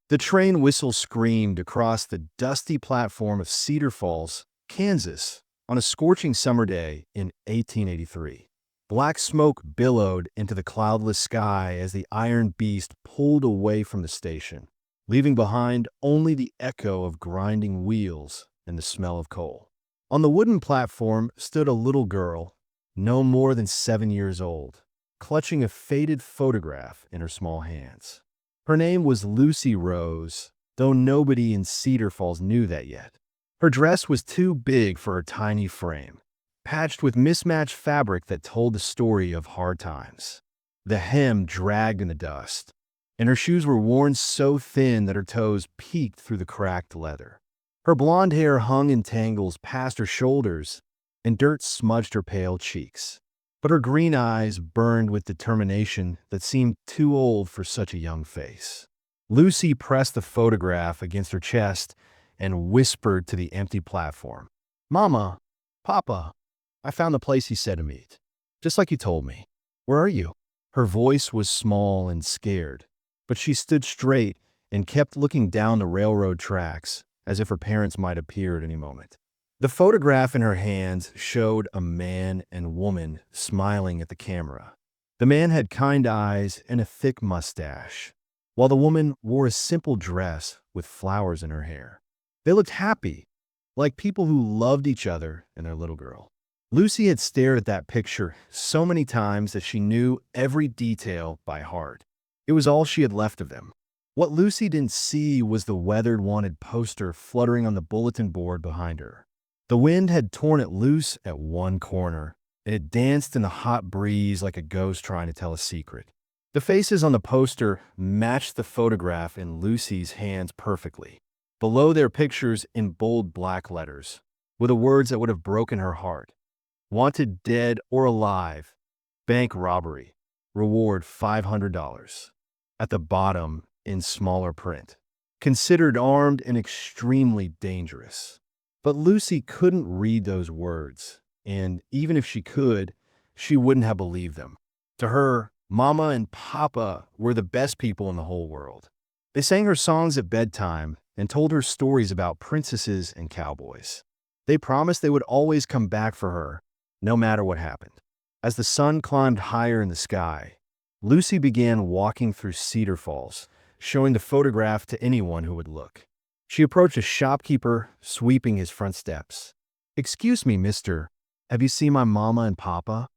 The train whistle screamed across the dusty platform of Cedar Falls, Kansas, on a scorching summer day in 1883. Black smoke billowed into the cloudless sky as the iron beast pulled away from the station, leaving behind only the echo of grinding wheels and the smell of coal. On the wooden platform stood a little girl, no more than 7 years old, clutching a faded photograph in her small hands. Her name was Lucy Rose, though nobody in Cedar Falls knew that yet. Her dress was too big for her tiny frame, patched with mismatched fabric that told the story of hard times. The hem dragged in the dust, and her shoes were worn so thin that her toes peeked through the cracked leather. Her blonde hair hung in tangles past her shoulders, and dirt smudged her pale cheeks. But her green eyes burned with determination that seemed too old for such a young face. Lucy pressed the photograph against her chest and whispered to the empty platform, "Mama, Papa, I found the place he said to meet. Just like you told me. Where are you?" Her voice was small and scared, but she stood straight and kept looking down the railroad tracks as if her parents might appear at any moment. The photograph in her hands showed a man and woman smiling at the camera. The man had kind eyes and a thick mustache, while the woman wore a simple dress with flowers in her hair. They looked happy, like people who loved each other and their little girl. Lucy had stared at that picture so many times that she knew every detail by heart. It was all she had left of them. What Lucy didn't see was the weathered wanted poster fluttering on the bulletin board behind her. The wind had torn it loose at one corner, and it danced in the hot breeze like a ghost trying to tell a secret. The faces on the poster matched the photograph in Lucy's hands perfectly. Below their pictures in bold black letters were the words that would have broken her heart. Wanted dead or alive, bank robbery, reward $500. At the bottom, in smaller print, considered armed and extremely dangerous. But Lucy couldn't read those words, and even if she could, she wouldn't have believed them. To her, Mama and Papa were the best people in the whole world. They sang her songs at bedtime and told her stories about princesses and cowboys. They promised they would always come back for her, no matter what happened. As the sun climbed higher in the sky, Lucy began walking through Cedar Falls, showing the photograph to anyone who would look. She approached a shopkeeper sweeping his front steps. "Excuse me, mister, have you seen my mama and papa?"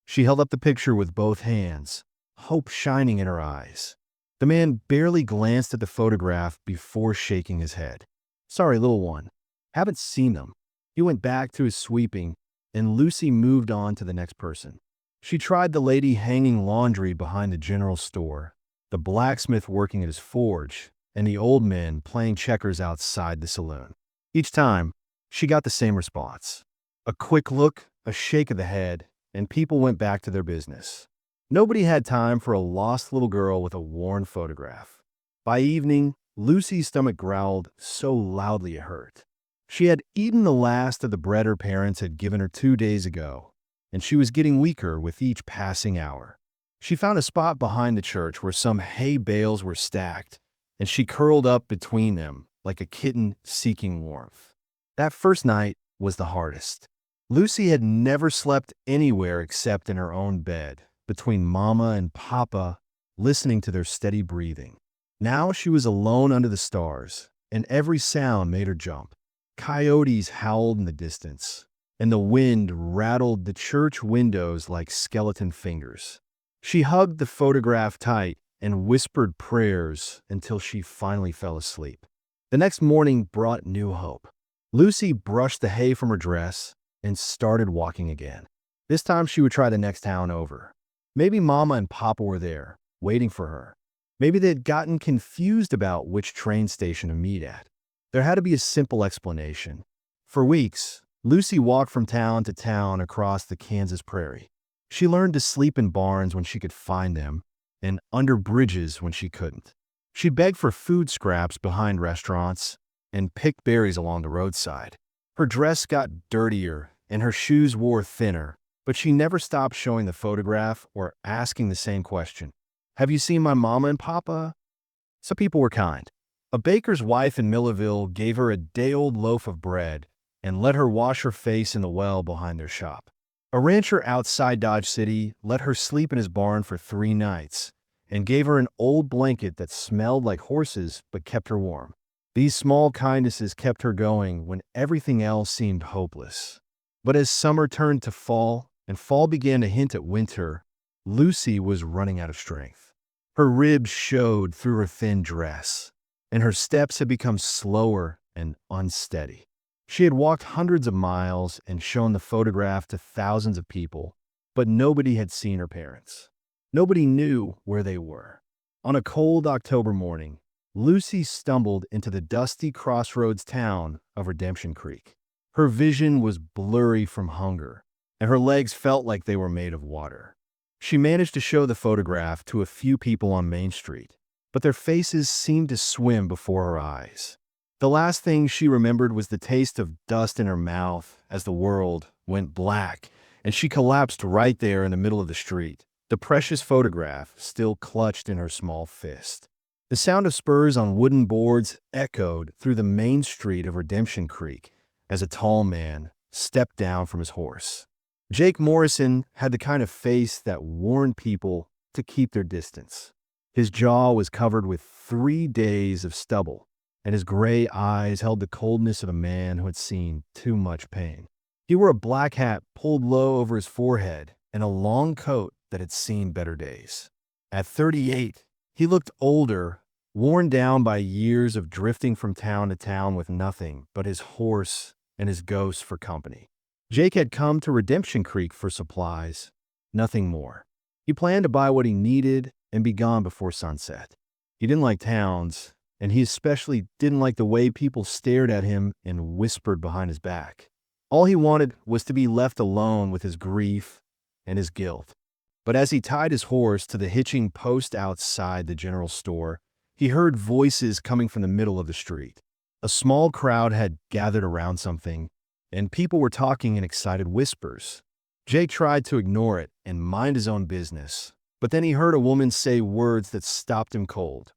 She held up the picture with both hands, hope shining in her eyes. The man barely glanced at the photograph before shaking his head. "Sorry, little one, haven't seen them." He went back to his sweeping, and Lucy moved on to the next person. She tried the lady hanging laundry behind the general store, the blacksmith working at his forge, and the old men playing checkers outside the saloon. Each time, she got the same response. A quick look, a shake of the head, and people went back to their business. Nobody had time for a lost little girl with a worn photograph. By evening, Lucy's stomach growled so loudly it hurt. She had eaten the last of the bread her parents had given her 2 days ago, and she was getting weaker with each passing hour. She found a spot behind the church where some hay bales were stacked, and she curled up between them like a kitten seeking warmth. That first night was the hardest. Lucy had never slept anywhere except in her own bed, between Mama and Papa, listening to their steady breathing. Now she was alone under the stars, and every sound made her jump. Coyotes howled in the distance, and the wind rattled the church windows like skeleton fingers. She hugged the photograph tight and whispered prayers until she finally fell asleep. The next morning brought new hope. Lucy brushed the hay from her dress and started walking again. This time she would try the next town over. Maybe Mama and Papa were there, waiting for her. Maybe they had gotten confused about which train station to meet at. There had to be a simple explanation. For weeks, Lucy walked from town to town across the Kansas prairie. She learned to sleep in barns when she could find them, and under bridges when she couldn't. She begged for food scraps behind restaurants and picked berries along the roadside. Her dress got dirtier and her shoes wore thinner, but she never stopped showing the photograph or asking the same question. "Have you seen my Mama and Papa?" Some people were kind. A baker's wife in Millerville gave her a day-old loaf of bread and let her wash her face in the well behind their shop. A rancher outside Dodge City let her sleep in his barn for 3 nights and gave her an old blanket that smelled like horses but kept her warm. These small kindnesses kept her going when everything else seemed hopeless. But as summer turned to fall and fall began to hint at winter, Lucy was running out of strength. Her ribs showed through her thin dress, and her steps had become slower and unsteady. She had walked hundreds of miles and shown the photograph to thousands of people, but nobody had seen her parents. Nobody knew where they were. On a cold October morning, Lucy stumbled into the dusty crossroads town of Redemption Creek. Her vision was blurry from hunger, and her legs felt like they were made of water. She managed to show the photograph to a few people on Main Street, but their faces seemed to swim before her eyes. The last thing she remembered was the taste of dust in her mouth as the world went black, and she collapsed right there in the middle of the street, the precious photograph still clutched in her small fist. The sound of spurs on wooden boards echoed through the main street of Redemption Creek as a tall man stepped down from his horse. Jake Morrison had the kind of face that warned people to keep their distance. His jaw was covered with 3 days of stubble, and his gray eyes held the coldness of a man who had seen too much pain. He wore a black hat pulled low over his forehead and a long coat that had seen better days. At 38, he looked older, worn down by years of drifting from town to town with nothing but his horse and his ghost for company. Jake had come to Redemption Creek for supplies, nothing more. He planned to buy what he needed and be gone before sunset. He didn't like towns, and he especially didn't like the way people stared at him and whispered behind his back. All he wanted was to be left alone with his grief and his guilt. But as he tied his horse to the hitching post outside the general store, he heard voices coming from the middle of the street. A small crowd had gathered around something, and people were talking in excited whispers. Jake tried to ignore it and mind his own business, but then he heard a woman say words that stopped him cold.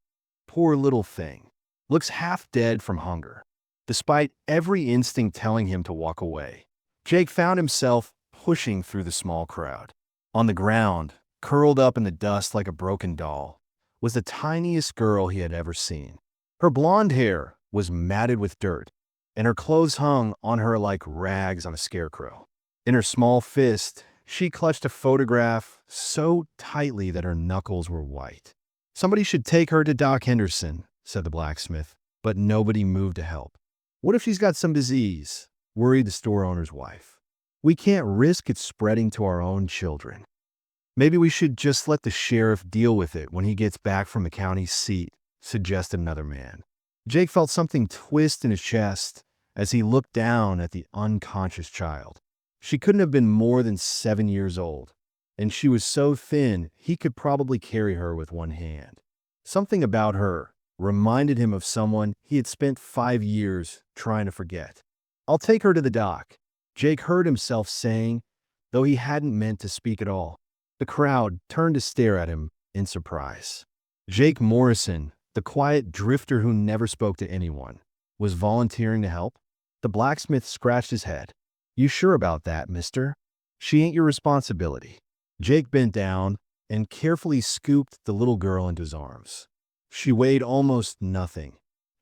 Poor little thing. Looks half dead from hunger. Despite every instinct telling him to walk away, Jake found himself pushing through the small crowd. On the ground, curled up in the dust like a broken doll, was the tiniest girl he had ever seen. Her blonde hair was matted with dirt, and her clothes hung on her like rags on a scarecrow. In her small fist, she clutched a photograph so tightly that her knuckles were white. "Somebody should take her to Doc Henderson," said the blacksmith, but nobody moved to help. "What if she's got some disease?" worried the store owner's wife. "We can't risk it spreading to our own children." "Maybe we should just let the sheriff deal with it when he gets back from the county seat," suggested another man. Jake felt something twist in his chest as he looked down at the unconscious child. She couldn't have been more than 7 years old, and she was so thin he could probably carry her with one hand. Something about her reminded him of someone he had spent 5 years trying to forget. "I'll take her to the doc," Jake heard himself saying, though he hadn't meant to speak at all. The crowd turned to stare at him in surprise. Jake Morrison, the quiet drifter who never spoke to anyone, was volunteering to help. The blacksmith scratched his head. "You sure about that, mister? She ain't your responsibility." Jake bent down and carefully scooped the little girl into his arms. She weighed almost nothing,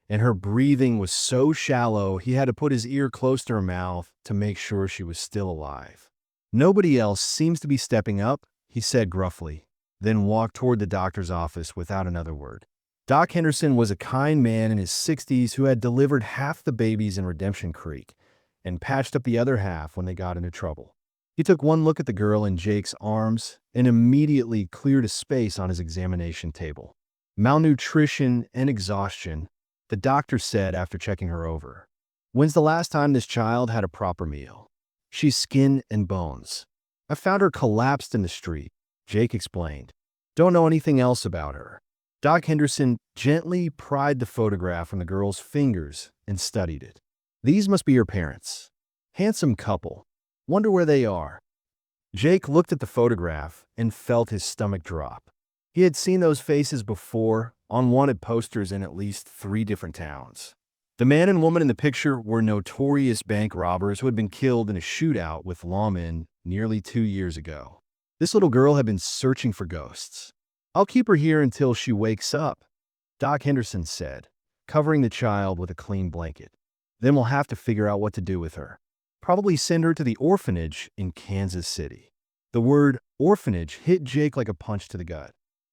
and her breathing was so shallow he had to put his ear close to her mouth to make sure she was still alive. "Nobody else seems to be stepping up," he said gruffly, then walked toward the doctor's office without another word. Doc Henderson was a kind man in his 60s who had delivered half the babies in Redemption Creek and patched up the other half when they got into trouble. He took one look at the girl in Jake's arms and immediately cleared a space on his examination table. "Malnutrition and exhaustion," the doctor said after checking her over. "When's the last time this child had a proper meal? She's skin and bones. I found her collapsed in the street," Jake explained. "Don't know anything else about her." Doc Henderson gently pried the photograph from the girl's fingers and studied it. "These must be your parents. Handsome couple. Wonder where they are." Jake looked at the photograph and felt his stomach drop. He had seen those faces before on wanted posters in at least 3 different towns. The man and woman in the picture were notorious bank robbers who had been killed in a shootout with lawmen nearly 2 years ago. This little girl had been searching for ghosts. "I'll keep her here until she wakes up," Doc Henderson said, covering the child with a clean blanket. "Then we'll have to figure out what to do with her. Probably send her to the orphanage in Kansas City." The word orphanage hit Jake like a punch to the gut.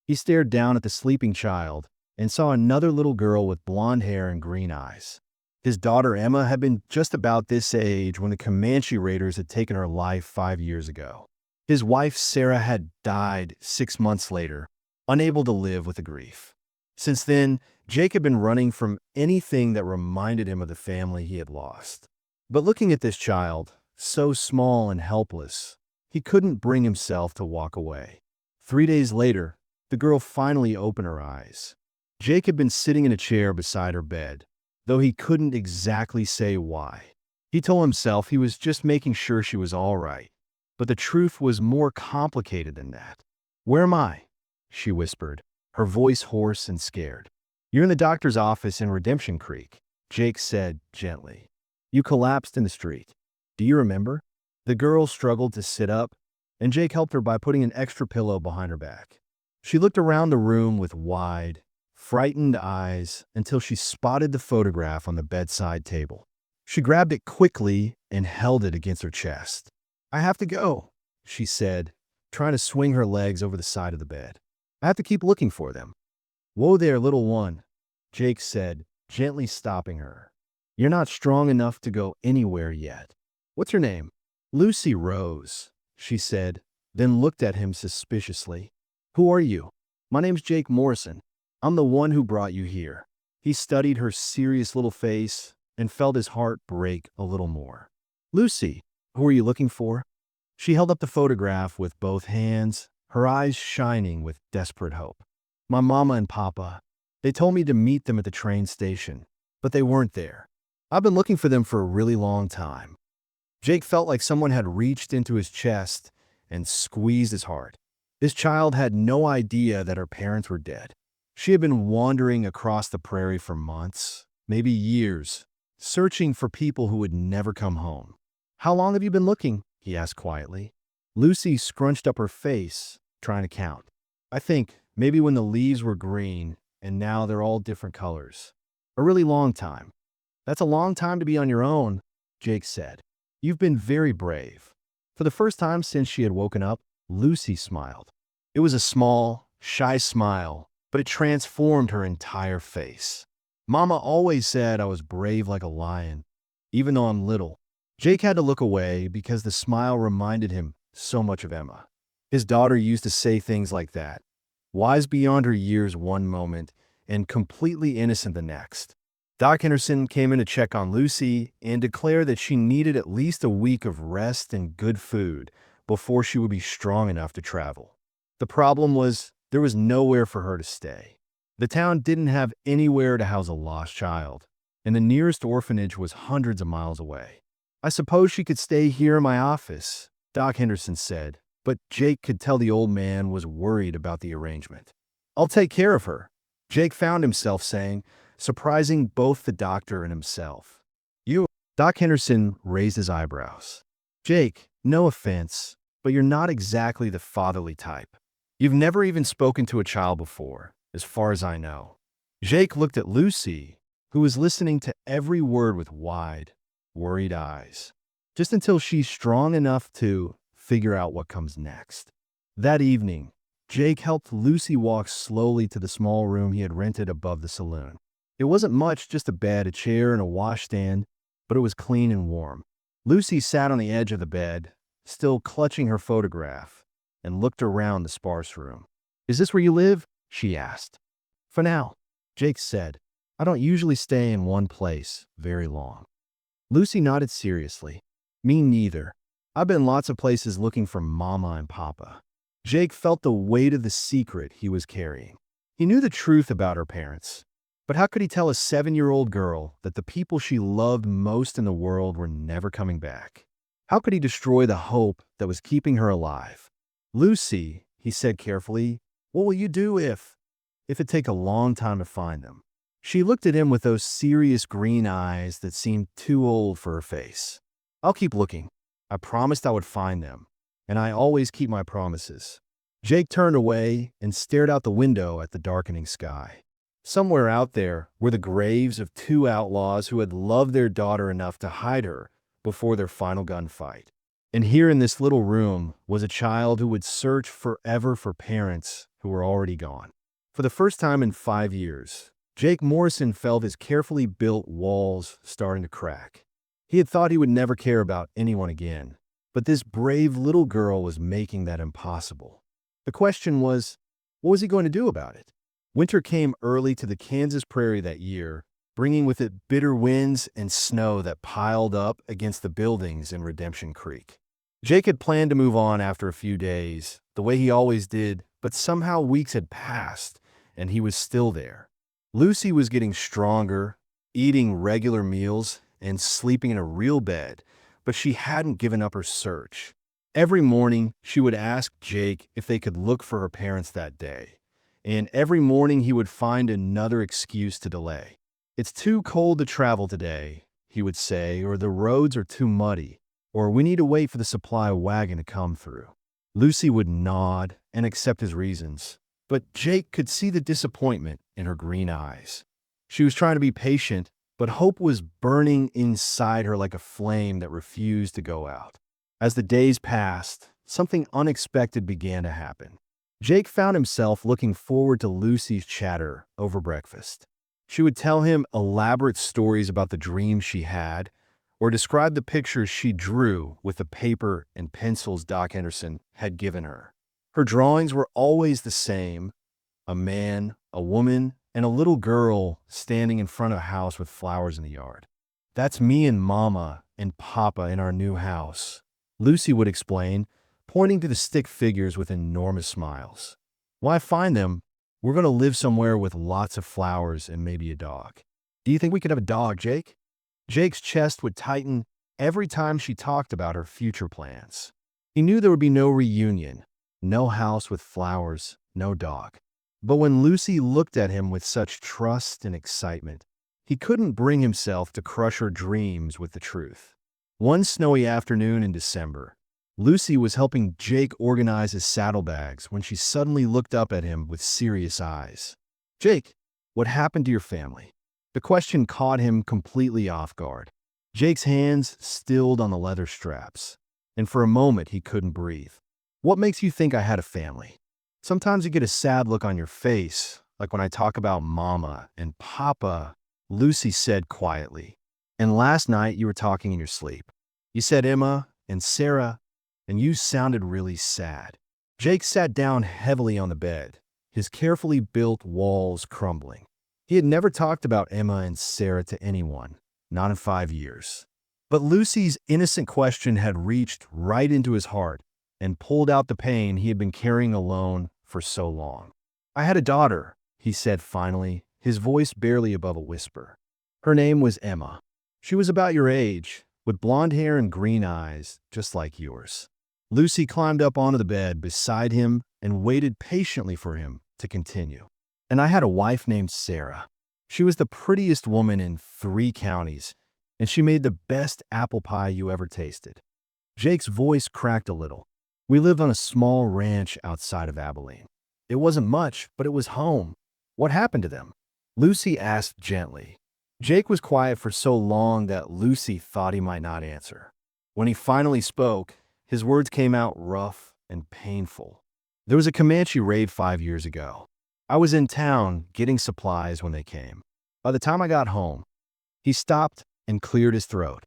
He stared down at the sleeping child and saw another little girl with blonde hair and green eyes. His daughter Emma had been just about this age when the Comanche Raiders had taken her life 5 years ago. His wife Sarah had died 6 months later, unable to live with the grief. Since then, Jake had been running from anything that reminded him of the family he had lost. But looking at this child, so small and helpless, he couldn't bring himself to walk away. 3 days later, the girl finally opened her eyes. Jake had been sitting in a chair beside her bed, though he couldn't exactly say why. He told himself he was just making sure she was all right, but the truth was more complicated than that. "Where am I?" she whispered, her voice hoarse and scared. "You're in the doctor's office in Redemption Creek," Jake said gently. "You collapsed in the street. Do you remember?" The girl struggled to sit up, and Jake helped her by putting an extra pillow behind her back. She looked around the room with wide, frightened eyes until she spotted the photograph on the bedside table. She grabbed it quickly and held it against her chest. "I have to go," she said, trying to swing her legs over the side of the bed. "I have to keep looking for them." "Whoa there, little one," Jake said, gently stopping her. "You're not strong enough to go anywhere yet. What's your name?" "Lucy Rose," she said, then looked at him suspiciously. "Who are you?" "My name's Jake Morrison. I'm the one who brought you here." He studied her serious little face and felt his heart break a little more. "Lucy, who are you looking for?" She held up the photograph with both hands, her eyes shining with desperate hope. "My mama and papa. They told me to meet them at the train station, but they weren't there. I've been looking for them for a really long time." Jake felt like someone had reached into his chest and squeezed his heart. This child had no idea that her parents were dead. She had been wandering across the prairie for months, maybe years, searching for people who would never come home. "How long have you been looking?" he asked quietly. Lucy scrunched up her face, trying to count. "I think maybe when the leaves were green and now they're all different colors. A really long time." "That's a long time to be on your own," Jake said. "You've been very brave." For the first time since she had woken up, Lucy smiled. It was a small, shy smile, but it transformed her entire face. "Mama always said I was brave like a lion, even though I'm little." Jake had to look away because the smile reminded him so much of Emma. His daughter used to say things like that, wise beyond her years one moment and completely innocent the next. Doc Henderson came in to check on Lucy and declared that she needed at least a week of rest and good food before she would be strong enough to travel. The problem was there was nowhere for her to stay. The town didn't have anywhere to house a lost child, and the nearest orphanage was hundreds of miles away. "I suppose she could stay here in my office," Doc Henderson said, but Jake could tell the old man was worried about the arrangement. "I'll take care of her," Jake found himself saying, surprising both the doctor and himself. "You?" Doc Henderson raised his eyebrows. "Jake, no offense, but you're not exactly the fatherly type. You've never even spoken to a child before, as far as I know." Jake looked at Lucy, who was listening to every word with wide, worried eyes, just until she's strong enough to figure out what comes next. That evening, Jake helped Lucy walk slowly to the small room he had rented above the saloon. It wasn't much, just a bed, a chair, and a washstand, but it was clean and warm. Lucy sat on the edge of the bed, still clutching her photograph, and looked around the sparse room. "Is this where you live?" she asked. "For now," Jake said. "I don't usually stay in one place very long." Lucy nodded seriously. "Me neither. I've been lots of places looking for Mama and Papa." Jake felt the weight of the secret he was carrying. He knew the truth about her parents, but how could he tell a 7-year-old girl that the people she loved most in the world were never coming back? How could he destroy the hope that was keeping her alive? "Lucy," he said carefully, What will you do if it take a long time to find them? She looked at him with those serious green eyes that seemed too old for her face. I'll keep looking. I promised I would find them, and I always keep my promises. Jake turned away and stared out the window at the darkening sky. Somewhere out there were the graves of two outlaws who had loved their daughter enough to hide her before their final gunfight. And here in this little room was a child who would search forever for parents who were already gone. For the first time in 5 years, Jake Morrison felt his carefully built walls starting to crack. He had thought he would never care about anyone again, but this brave little girl was making that impossible. The question was, what was he going to do about it? Winter came early to the Kansas prairie that year, bringing with it bitter winds and snow that piled up against the buildings in Redemption Creek. Jake had planned to move on after a few days, the way he always did, but somehow weeks had passed, and he was still there. Lucy was getting stronger, eating regular meals, and sleeping in a real bed, but she hadn't given up her search. Every morning, she would ask Jake if they could look for her parents that day, and every morning he would find another excuse to delay. "It's too cold to travel today," he would say, or "the roads are too muddy," or "we need to wait for the supply wagon to come through." Lucy would nod and accept his reasons, but Jake could see the disappointment in her green eyes. She was trying to be patient, but hope was burning inside her like a flame that refused to go out. As the days passed, something unexpected began to happen. Jake found himself looking forward to Lucy's chatter over breakfast. She would tell him elaborate stories about the dreams she had, or describe the pictures she drew with the paper and pencils Doc Henderson had given her. Her drawings were always the same: a man, a woman, and a little girl standing in front of a house with flowers in the yard. "That's me and Mama and Papa in our new house," Lucy would explain, pointing to the stick figures with enormous smiles. "When I find them, we're going to live somewhere with lots of flowers and maybe a dog." "Do you think we could have a dog, Jake?" Jake's chest would tighten every time she talked about her future plans. He knew there would be no reunion, no house with flowers, no dog. But when Lucy looked at him with such trust and excitement, he couldn't bring himself to crush her dreams with the truth. One snowy afternoon in December, Lucy was helping Jake organize his saddlebags when she suddenly looked up at him with serious eyes. "Jake, what happened to your family?" The question caught him completely off guard. Jake's hands stilled on the leather straps, and for a moment he couldn't breathe. "What makes you think I had a family?" "Sometimes you get a sad look on your face, like when I talk about Mama and Papa," Lucy said quietly. "And last night you were talking in your sleep. You said Emma and Sarah, and you sounded really sad." Jake sat down heavily on the bed, his carefully built walls crumbling. He had never talked about Emma and Sarah to anyone, not in 5 years. But Lucy's innocent question had reached right into his heart and pulled out the pain he had been carrying alone for so long. "I had a daughter," he said finally, his voice barely above a whisper. "Her name was Emma. She was about your age, with blonde hair and green eyes, just like yours." Lucy climbed up onto the bed beside him and waited patiently for him to continue. "And I had a wife named Sarah. She was the prettiest woman in 3 counties, and she made the best apple pie you ever tasted." Jake's voice cracked a little. "We lived on a small ranch outside of Abilene. It wasn't much, but it was home. What happened to them?" Lucy asked gently. Jake was quiet for so long that Lucy thought he might not answer. When he finally spoke, his words came out rough and painful. "There was a Comanche raid 5 years ago. I was in town getting supplies when they came. By the time I got home," he stopped and cleared his throat.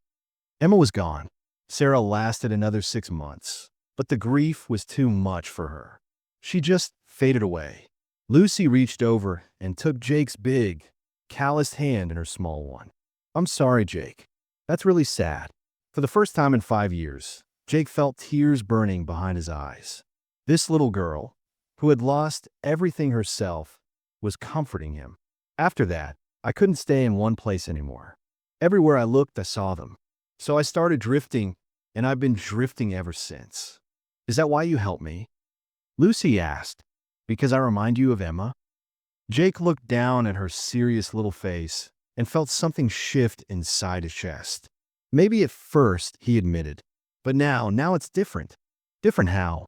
"Emma was gone. Sarah lasted another 6 months, but the grief was too much for her. She just faded away." Lucy reached over and took Jake's big, calloused hand in her small one. "I'm sorry, Jake. That's really sad." For the first time in 5 years, Jake felt tears burning behind his eyes. This little girl, who had lost everything herself, was comforting him. "After that, I couldn't stay in one place anymore. Everywhere I looked, I saw them. So I started drifting, and I've been drifting ever since." "Is that why you helped me?" Lucy asked, Because I remind you of Emma? Jake looked down at her serious little face and felt something shift inside his chest. Maybe at first, he admitted, but now it's different. Different how?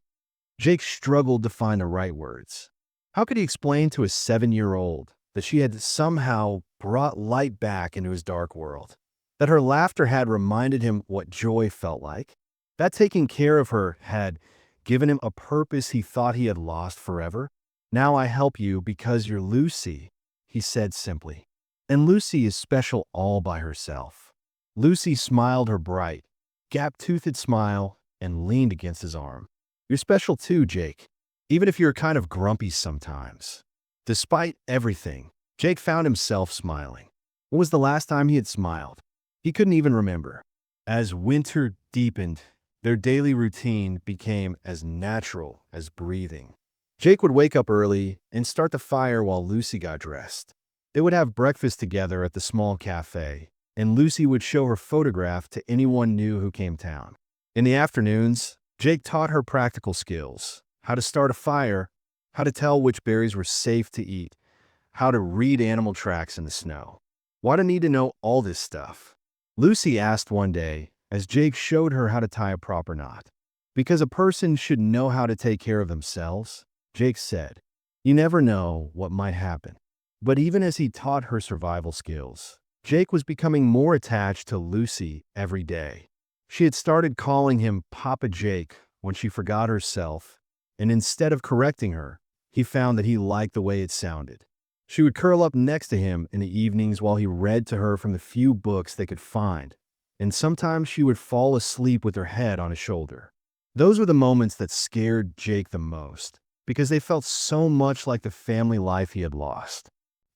Jake struggled to find the right words. How could he explain to a 7-year-old that she had somehow brought light back into his dark world? That her laughter had reminded him what joy felt like? That taking care of her had given him a purpose he thought he had lost forever? Now I help you because you're Lucy, he said simply. And Lucy is special all by herself. Lucy smiled her bright, gap-toothed smile and leaned against his arm. You're special too, Jake, even if you're kind of grumpy sometimes. Despite everything, Jake found himself smiling. When was the last time he had smiled? He couldn't even remember. As winter deepened, their daily routine became as natural as breathing. Jake would wake up early and start the fire while Lucy got dressed. They would have breakfast together at the small cafe, and Lucy would show her photograph to anyone new who came town. In the afternoons, Jake taught her practical skills: how to start a fire, how to tell which berries were safe to eat, how to read animal tracks in the snow. Why do I need to know all this stuff? Lucy asked one day as Jake showed her how to tie a proper knot. Because a person should know how to take care of themselves, Jake said. You never know what might happen. But even as he taught her survival skills, Jake was becoming more attached to Lucy every day. She had started calling him Papa Jake when she forgot herself, and instead of correcting her, he found that he liked the way it sounded. She would curl up next to him in the evenings while he read to her from the few books they could find, and sometimes she would fall asleep with her head on his shoulder. Those were the moments that scared Jake the most, because they felt so much like the family life he had lost.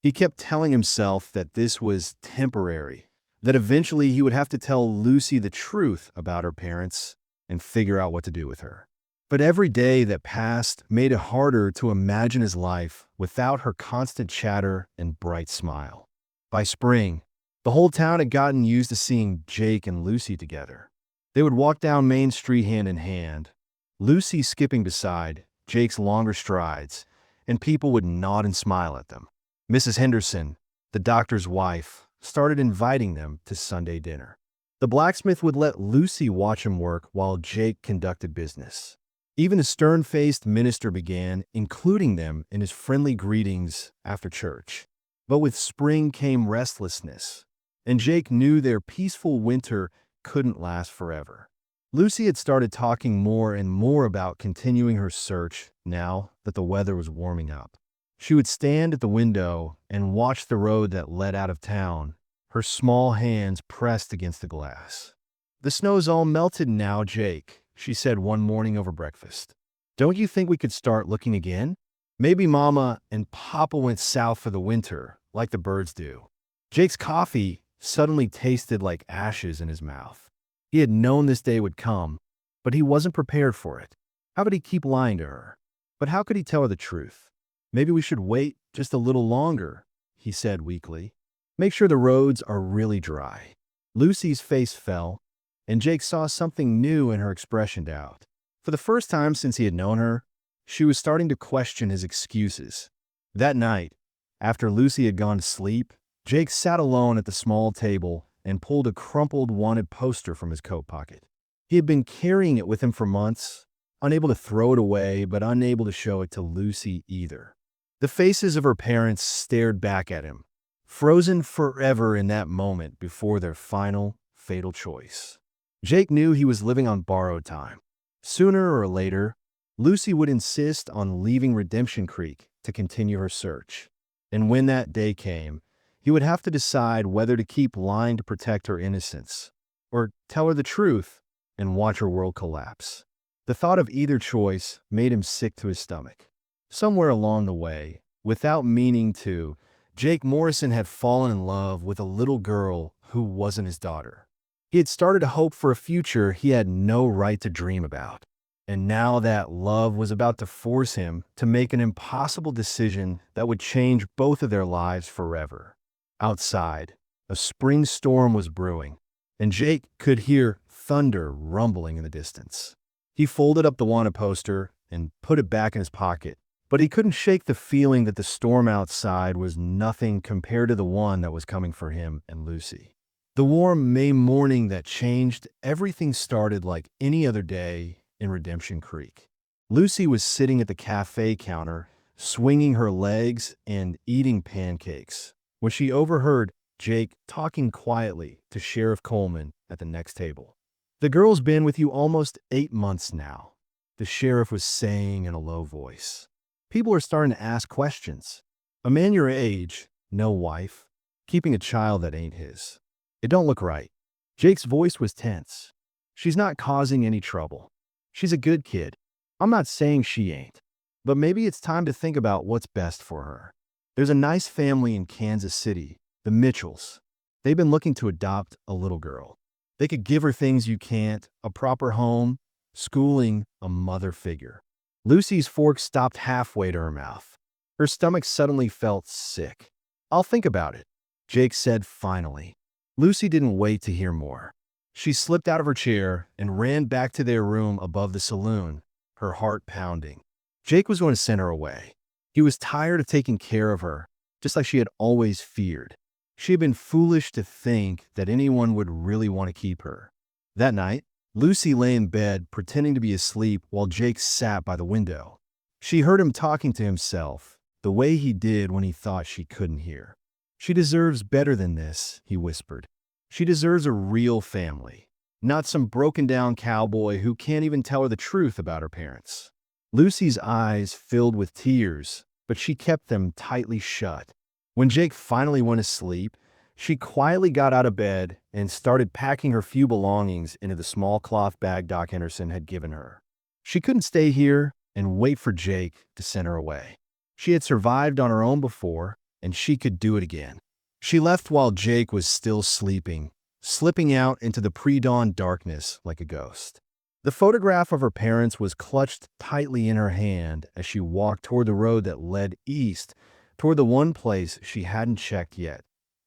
He kept telling himself that this was temporary, that eventually he would have to tell Lucy the truth about her parents and figure out what to do with her. But every day that passed made it harder to imagine his life without her constant chatter and bright smile. By spring, the whole town had gotten used to seeing Jake and Lucy together. They would walk down Main Street hand in hand, Lucy skipping beside Jake's longer strides, and people would nod and smile at them. Mrs. Henderson, the doctor's wife, started inviting them to Sunday dinner. The blacksmith would let Lucy watch him work while Jake conducted business. Even the stern-faced minister began including them in his friendly greetings after church. But with spring came restlessness, and Jake knew their peaceful winter couldn't last forever. Lucy had started talking more and more about continuing her search now that the weather was warming up. She would stand at the window and watch the road that led out of town, her small hands pressed against the glass. The snow's all melted now, Jake, she said one morning over breakfast. Don't you think we could start looking again? Maybe Mama and Papa went south for the winter, like the birds do. Jake's coffee suddenly tasted like ashes in his mouth. He had known this day would come, but he wasn't prepared for it. How could he keep lying to her? But how could he tell her the truth? Maybe we should wait just a little longer, he said weakly. Make sure the roads are really dry. Lucy's face fell, and Jake saw something new in her expression doubt. For the first time since he had known her, she was starting to question his excuses. That night, after Lucy had gone to sleep, Jake sat alone at the small table and pulled a crumpled wanted poster from his coat pocket. He had been carrying it with him for months, unable to throw it away, but unable to show it to Lucy either. The faces of her parents stared back at him, frozen forever in that moment before their final, fatal choice. Jake knew he was living on borrowed time. Sooner or later, Lucy would insist on leaving Redemption Creek to continue her search. And when that day came, he would have to decide whether to keep lying to protect her innocence, or tell her the truth and watch her world collapse. The thought of either choice made him sick to his stomach. Somewhere along the way, without meaning to, Jake Morrison had fallen in love with a little girl who wasn't his daughter. He had started to hope for a future he had no right to dream about. And now that love was about to force him to make an impossible decision that would change both of their lives forever. Outside, a spring storm was brewing, and Jake could hear thunder rumbling in the distance. He folded up the wanted poster and put it back in his pocket, But he couldn't shake the feeling that the storm outside was nothing compared to the one that was coming for him and Lucy. The warm May morning that changed everything started like any other day in Redemption Creek. Lucy was sitting at the cafe counter, swinging her legs and eating pancakes, when she overheard Jake talking quietly to Sheriff Coleman at the next table. "The girl's been with you almost 8 months now," the sheriff was saying in a low voice. "People are starting to ask questions. A man your age, no wife, keeping a child that ain't his. It don't look right." Jake's voice was tense. "She's not causing any trouble. She's a good kid. I'm not saying she ain't. But maybe it's time to think about what's best for her. There's a nice family in Kansas City, the Mitchells. They've been looking to adopt a little girl. They could give her things you can't, a proper home, schooling, a mother figure." Lucy's fork stopped halfway to her mouth. Her stomach suddenly felt sick. "I'll think about it," Jake said finally. Lucy didn't wait to hear more. She slipped out of her chair and ran back to their room above the saloon, her heart pounding. Jake was going to send her away. He was tired of taking care of her, just like she had always feared. She had been foolish to think that anyone would really want to keep her. That night, Lucy lay in bed pretending to be asleep while Jake sat by the window. She heard him talking to himself, the way he did when he thought she couldn't hear. "She deserves better than this," he whispered. "She deserves a real family, not some broken-down cowboy who can't even tell her the truth about her parents." Lucy's eyes filled with tears, but she kept them tightly shut. When Jake finally went to sleep, she quietly got out of bed and started packing her few belongings into the small cloth bag Doc Henderson had given her. She couldn't stay here and wait for Jake to send her away. She had survived on her own before, and she could do it again. She left while Jake was still sleeping, slipping out into the pre-dawn darkness like a ghost. The photograph of her parents was clutched tightly in her hand as she walked toward the road that led east, toward the one place she hadn't checked yet,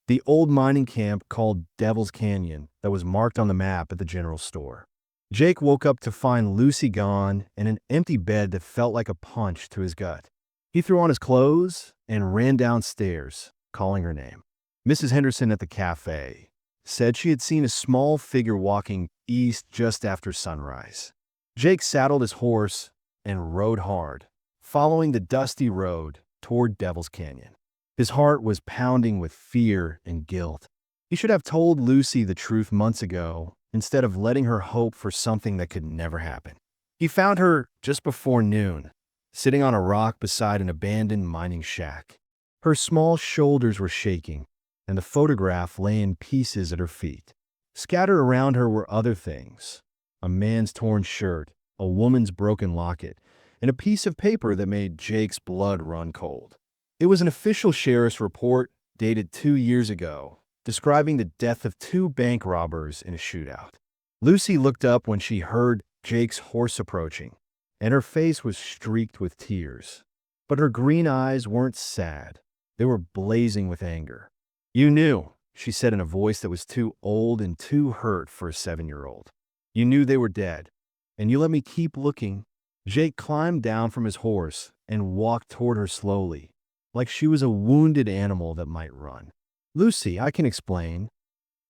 the old mining camp called Devil's Canyon that was marked on the map at the general store. Jake woke up to find Lucy gone and an empty bed that felt like a punch to his gut. He threw on his clothes and ran downstairs, calling her name. Mrs. Henderson at the cafe said she had seen a small figure walking east just after sunrise. Jake saddled his horse and rode hard, following the dusty road toward Devil's Canyon. His heart was pounding with fear and guilt. He should have told Lucy the truth months ago instead of letting her hope for something that could never happen. He found her just before noon, sitting on a rock beside an abandoned mining shack. Her small shoulders were shaking, and the photograph lay in pieces at her feet. Scattered around her were other things: a man's torn shirt, a woman's broken locket, and a piece of paper that made Jake's blood run cold. It was an official sheriff's report dated 2 years ago, describing the death of 2 bank robbers in a shootout. Lucy looked up when she heard Jake's horse approaching, and her face was streaked with tears. But her green eyes weren't sad. They were blazing with anger. "You knew," she said in a voice that was too old and too hurt for a 7-year-old. "You knew they were dead, and you let me keep looking." Jake climbed down from his horse and walked toward her slowly, like she was a wounded animal that might run. "Lucy, I can explain."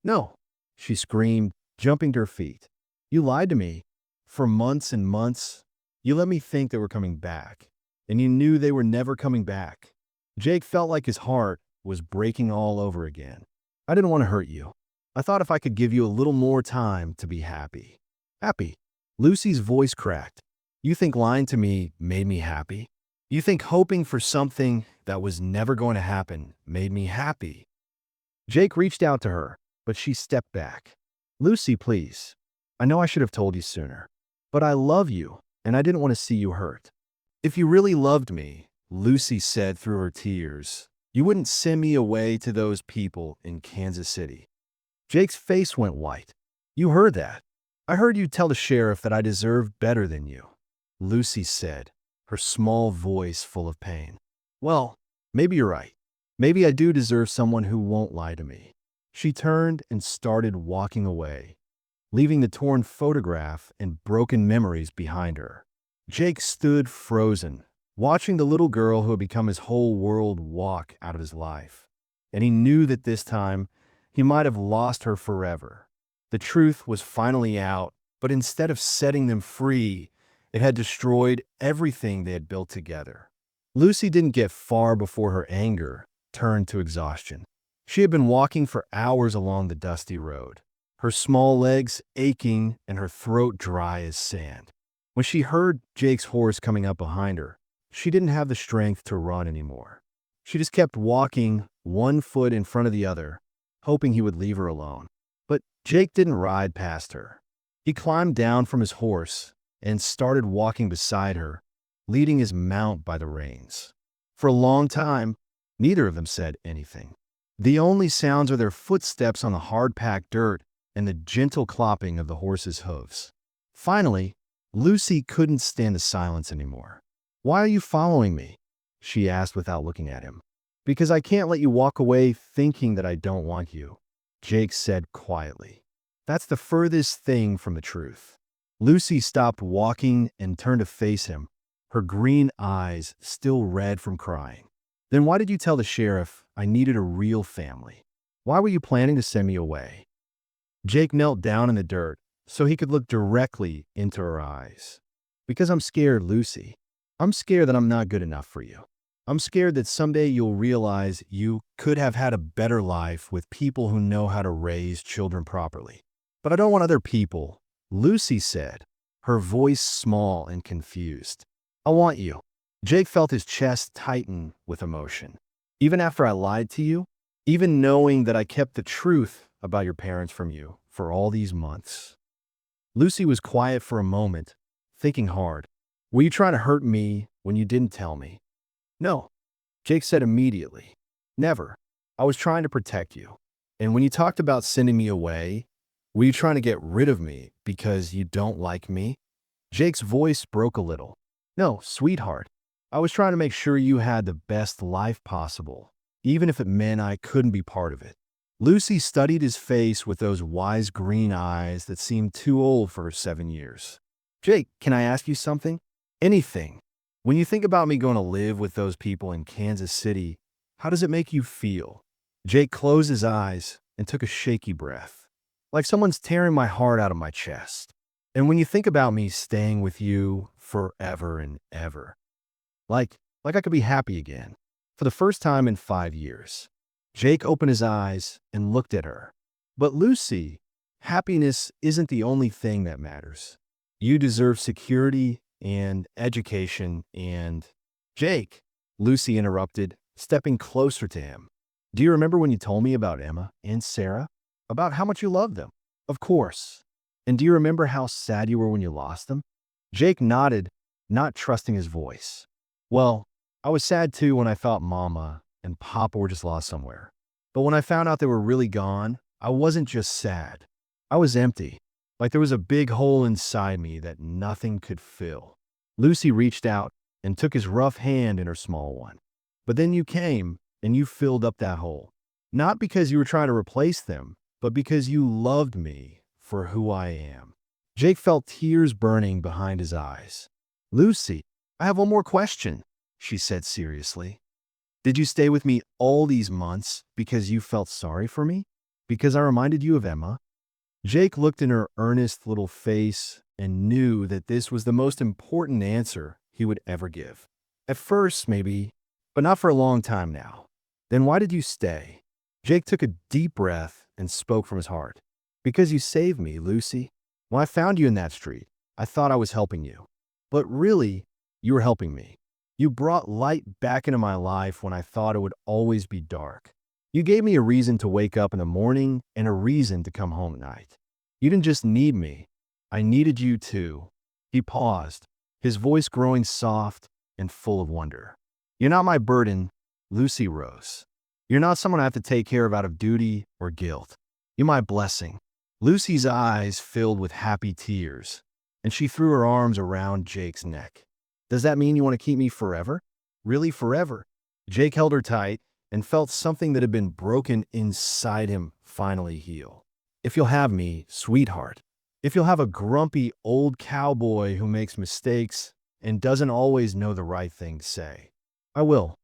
"No," she screamed, jumping to her feet. "You lied to me. For months and months, you let me think they were coming back, and you knew they were never coming back." Jake felt like his heart was breaking all over again. "I didn't want to hurt you. I thought if I could give you a little more time to be happy." "Happy?" Lucy's voice cracked. "You think lying to me made me happy? You think hoping for something that was never going to happen made me happy?" Jake reached out to her, but she stepped back. "Lucy, please. I know I should have told you sooner, but I love you, and I didn't want to see you hurt." "If you really loved me," Lucy said through her tears, "you wouldn't send me away to those people in Kansas City." Jake's face went white. "You heard that. I heard you tell the sheriff that I deserved better than you," Lucy said, her small voice full of pain. "Well, maybe you're right. Maybe I do deserve someone who won't lie to me." She turned and started walking away, leaving the torn photograph and broken memories behind her. Jake stood frozen, watching the little girl who had become his whole world walk out of his life. And he knew that this time, he might have lost her forever. The truth was finally out, but instead of setting them free, it had destroyed everything they had built together. Lucy didn't get far before her anger turned to exhaustion. She had been walking for hours along the dusty road, her small legs aching and her throat dry as sand. When she heard Jake's horse coming up behind her, she didn't have the strength to run anymore. She just kept walking, one foot in front of the other, hoping he would leave her alone. But Jake didn't ride past her. He climbed down from his horse and started walking beside her, leading his mount by the reins. For a long time, neither of them said anything. The only sounds are their footsteps on the hard-packed dirt and the gentle clopping of the horse's hooves. Finally, Lucy couldn't stand the silence anymore. "Why are you following me?" she asked without looking at him. "Because I can't let you walk away thinking that I don't want you," Jake said quietly. "That's the furthest thing from the truth." Lucy stopped walking and turned to face him, her green eyes still red from crying. "Then why did you tell the sheriff I needed a real family? Why were you planning to send me away?" Jake knelt down in the dirt so he could look directly into her eyes. "Because I'm scared, Lucy. I'm scared that I'm not good enough for you. I'm scared that someday you'll realize you could have had a better life with people who know how to raise children properly. But I don't want other people," Lucy said, her voice small and confused. "I want you." Jake felt his chest tighten with emotion. "Even after I lied to you? Even knowing that I kept the truth about your parents from you for all these months?" Lucy was quiet for a moment, thinking hard. "Were you trying to hurt me when you didn't tell me?" "No," Jake said immediately. "Never. I was trying to protect you. And when you talked about sending me away, were you trying to get rid of me because you don't like me?" Jake's voice broke a little. "No, sweetheart. I was trying to make sure you had the best life possible, even if it meant I couldn't be part of it." Lucy studied his face with those wise green eyes that seemed too old for her 7 years. "Jake, can I ask you something? Anything. When you think about me going to live with those people in Kansas City, how does it make you feel?" Jake closed his eyes and took a shaky breath. "Like someone's tearing my heart out of my chest. And when you think about me staying with you forever and ever, like I could be happy again, for the first time in 5 years." Jake opened his eyes and looked at her. "But Lucy, happiness isn't the only thing that matters. You deserve security and education and—" "Jake," Lucy interrupted, stepping closer to him. "Do you remember when you told me about Emma and Sarah? About how much you loved them?" "Of course. And do you remember how sad you were when you lost them?" Jake nodded, not trusting his voice. "Well, I was sad too when I thought Mama and Papa were just lost somewhere. But when I found out they were really gone, I wasn't just sad. I was empty, like there was a big hole inside me that nothing could fill." Lucy reached out and took his rough hand in her small one. "But then you came and you filled up that hole. Not because you were trying to replace them, but because you loved me for who I am." Jake felt tears burning behind his eyes. "Lucy, I have one more question," she said seriously. "Did you stay with me all these months because you felt sorry for me? Because I reminded you of Emma?" Jake looked in her earnest little face and knew that this was the most important answer he would ever give. "At first, maybe, but not for a long time now." "Then why did you stay?" Jake took a deep breath and spoke from his heart. "Because you saved me, Lucy. When I found you in that street, I thought I was helping you. But really, you were helping me. You brought light back into my life when I thought it would always be dark. You gave me a reason to wake up in the morning and a reason to come home at night. You didn't just need me. I needed you too." He paused, his voice growing soft and full of wonder. "You're not my burden," Lucy rose. "You're not someone I have to take care of out of duty or guilt. You're my blessing." Lucy's eyes filled with happy tears, and she threw her arms around Jake's neck. "Does that mean you want to keep me forever? Really forever?" Jake held her tight and felt something that had been broken inside him finally heal. "If you'll have me, sweetheart. If you'll have a grumpy old cowboy who makes mistakes and doesn't always know the right thing to say. I will,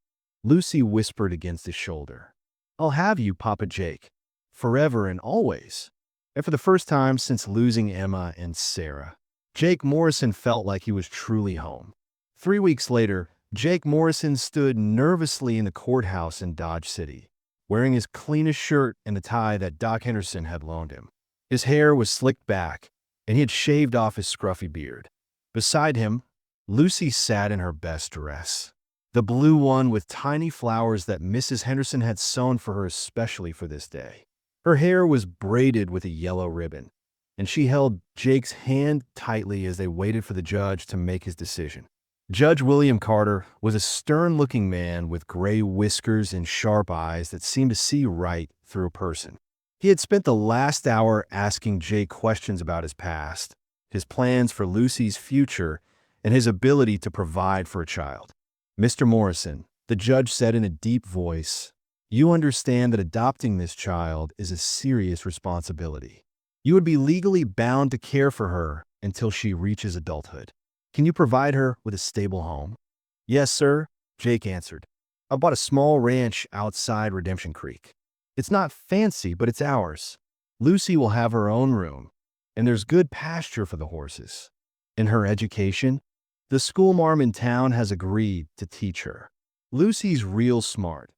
Lucy whispered against his shoulder. I'll have you, Papa Jake, forever and always. And for the first time since losing Emma and Sarah, Jake Morrison felt like he was truly home. 3 weeks later, Jake Morrison stood nervously in the courthouse in Dodge City, wearing his cleanest shirt and the tie that Doc Henderson had loaned him. His hair was slicked back, and he had shaved off his scruffy beard. Beside him, Lucy sat in her best dress, the blue one with tiny flowers that Mrs. Henderson had sewn for her especially for this day. Her hair was braided with a yellow ribbon, and she held Jake's hand tightly as they waited for the judge to make his decision. Judge William Carter was a stern-looking man with gray whiskers and sharp eyes that seemed to see right through a person. He had spent the last hour asking Jake questions about his past, his plans for Lucy's future, and his ability to provide for a child. Mr. Morrison, the judge said in a deep voice, you understand that adopting this child is a serious responsibility. You would be legally bound to care for her until she reaches adulthood. Can you provide her with a stable home? Yes, sir, Jake answered. I bought a small ranch outside Redemption Creek. It's not fancy, but it's ours. Lucy will have her own room, and there's good pasture for the horses. In her education, the schoolmarm in town has agreed to teach her. Lucy's real smart.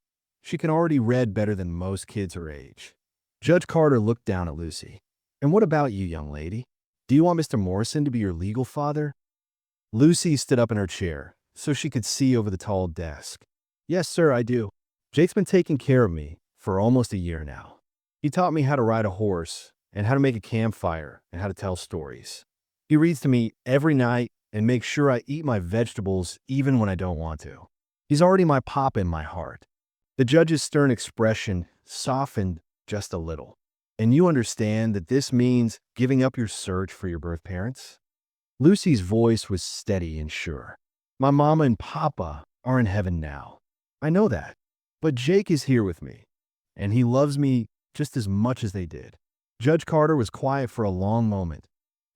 She can already read better than most kids her age. Judge Carter looked down at Lucy. And what about you, young lady? Do you want Mr. Morrison to be your legal father? Lucy stood up in her chair so she could see over the tall desk. Yes, sir, I do. Jake's been taking care of me for almost a year now. He taught me how to ride a horse and how to make a campfire and how to tell stories. He reads to me every night and makes sure I eat my vegetables even when I don't want to. He's already my papa in my heart. The judge's stern expression softened just a little. And you understand that this means giving up your search for your birth parents? Lucy's voice was steady and sure. My mama and papa are in heaven now. I know that. But Jake is here with me, and he loves me just as much as they did. Judge Carter was quiet for a long moment,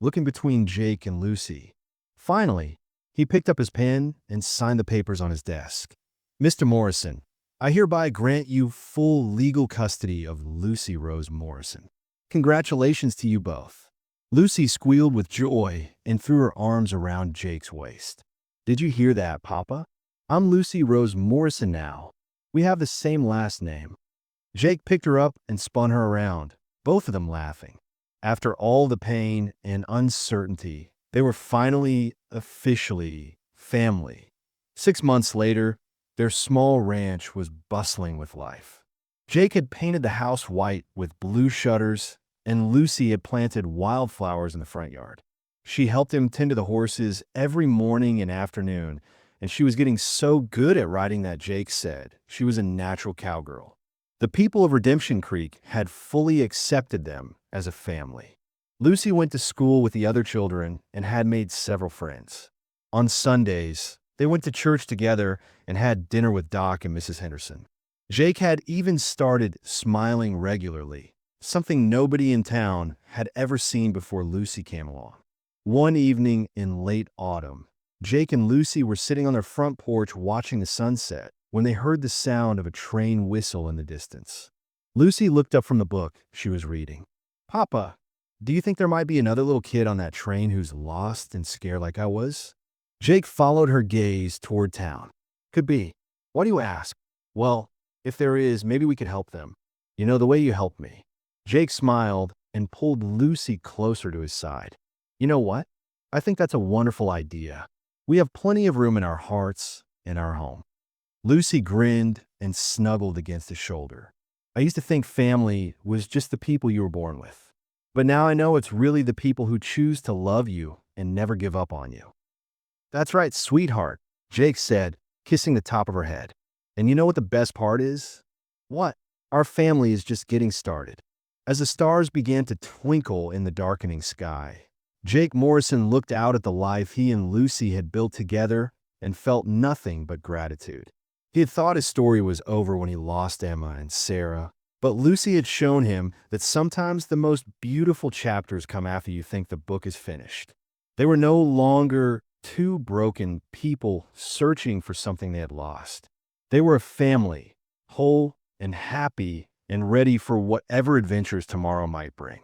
looking between Jake and Lucy. Finally, he picked up his pen and signed the papers on his desk. Mr. Morrison, I hereby grant you full legal custody of Lucy Rose Morrison. Congratulations to you both. Lucy squealed with joy and threw her arms around Jake's waist. Did you hear that, Papa? I'm Lucy Rose Morrison now. We have the same last name. Jake picked her up and spun her around, both of them laughing. After all the pain and uncertainty, they were finally, officially, family. 6 months later, their small ranch was bustling with life. Jake had painted the house white with blue shutters, and Lucy had planted wildflowers in the front yard. She helped him tend to the horses every morning and afternoon, and she was getting so good at riding that Jake said she was a natural cowgirl. The people of Redemption Creek had fully accepted them as a family. Lucy went to school with the other children and had made several friends. On Sundays, they went to church together and had dinner with Doc and Mrs. Henderson. Jake had even started smiling regularly, something nobody in town had ever seen before Lucy came along. One evening in late autumn, Jake and Lucy were sitting on their front porch watching the sunset when they heard the sound of a train whistle in the distance. Lucy looked up from the book she was reading. Papa, do you think there might be another little kid on that train who's lost and scared like I was? Jake followed her gaze toward town. Could be. Why do you ask? Well, if there is, maybe we could help them. You know, the way you helped me. Jake smiled and pulled Lucy closer to his side. You know what? I think that's a wonderful idea. We have plenty of room in our hearts and our home. Lucy grinned and snuggled against his shoulder. I used to think family was just the people you were born with. But now I know it's really the people who choose to love you and never give up on you. That's right, sweetheart, Jake said, kissing the top of her head. And you know what the best part is? What? Our family is just getting started. As the stars began to twinkle in the darkening sky, Jake Morrison looked out at the life he and Lucy had built together and felt nothing but gratitude. He had thought his story was over when he lost Emma and Sarah, but Lucy had shown him that sometimes the most beautiful chapters come after you think the book is finished. They were no longer two broken people searching for something they had lost. They were a family, whole and happy and ready for whatever adventures tomorrow might bring.